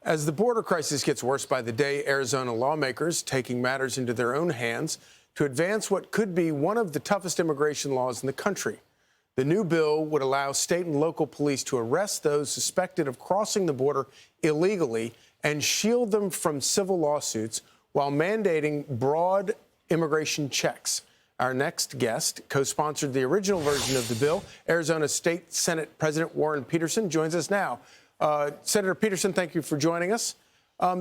As the border crisis gets worse by the day, Arizona lawmakers taking matters into their own hands to advance what could be one of the toughest immigration laws in the country. The new bill would allow state and local police to arrest those suspected of crossing the border illegally and shield them from civil lawsuits while mandating broad immigration checks. Our next guest co-sponsored the original version of the bill. Arizona State Senate President Warren Petersen joins us now. Senator Petersen, thank you for joining us.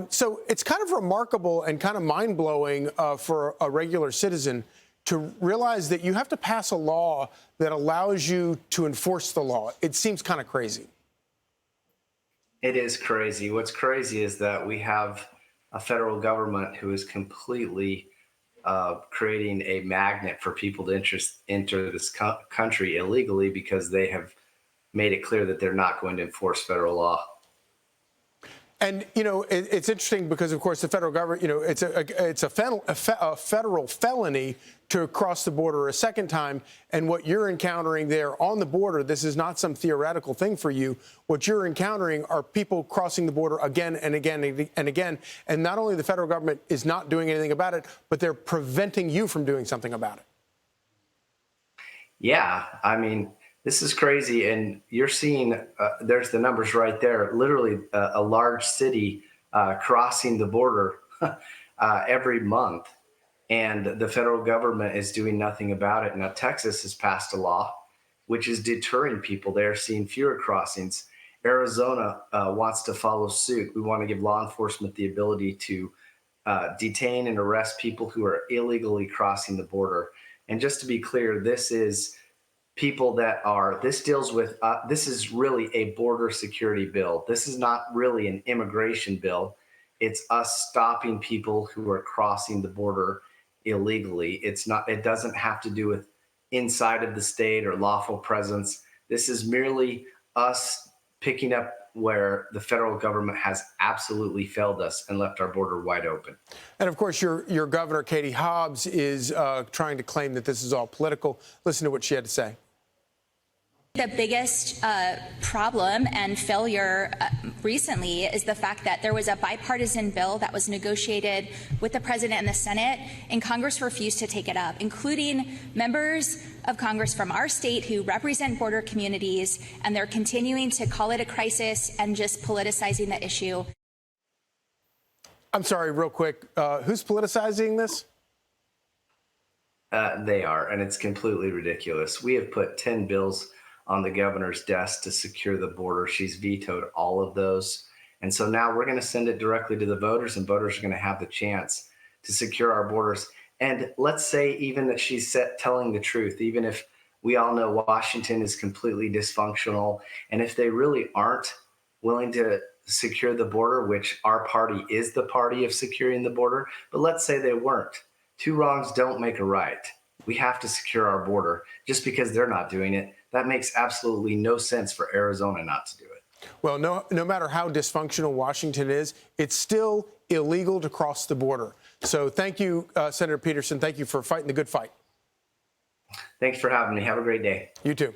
So it's kind of remarkable and kind of mind-blowing for a regular citizen to realize that you have to pass a law that allows you to enforce the law. It seems kind of crazy. It is crazy. What's crazy is that we have a federal government who is completely creating a magnet for people to enter this country illegally because they have made it clear that they're not going to enforce federal law. And, you know, it's interesting because, of course, the federal government, you know, it's a federal felony to cross the border a second time. And what you're encountering there on the border, this is not some theoretical thing for you. What you're encountering are people crossing the border again and again and again. And not only the federal government is not doing anything about it, but they're preventing you from doing something about it. Yeah, I mean, this is crazy. And you're seeing, there's the numbers right there, literally a large city crossing the border every month. And the federal government is doing nothing about it. Now, Texas has passed a law which is deterring people. They're seeing fewer crossings. Arizona wants to follow suit. We want to give law enforcement the ability to detain and arrest people who are illegally crossing the border. And just to be clear, this is people that are, this deals with, this is really a border security bill. This is not really an immigration bill. It's us stopping people who are crossing the border illegally. It's not, it doesn't have to do with inside of the state or lawful presence. This is merely us picking up where the federal government has absolutely failed us and left our border wide open. And of course, your governor, Katie Hobbs, is trying to claim that this is all political. Listen to what she had to say. The biggest problem and failure recently is the fact that there was a bipartisan bill that was negotiated with the president and the Senate, and Congress refused to take it up, including members of Congress from our state who represent border communities, and they're continuing to call it a crisis and just politicizing the issue. I'm sorry, real quick, who's politicizing this? They are, and it's completely ridiculous. We have put 10 bills on the governor's desk to secure the border. She's vetoed all of those. And so now we're going to send it directly to the voters, and voters are going to have the chance to secure our borders. And let's say even that she's telling the truth, even if we all know Washington is completely dysfunctional, and if they really aren't willing to secure the border, which our party is the party of securing the border, but let's say they weren't. Two wrongs don't make a right. We have to secure our border. Just because they're not doing it, that makes absolutely no sense for Arizona not to do it. Well, no matter how dysfunctional Washington is, it's still illegal to cross the border. So thank you, Senator Petersen. Thank you for fighting the good fight. Thanks for having me. Have a great day. You too.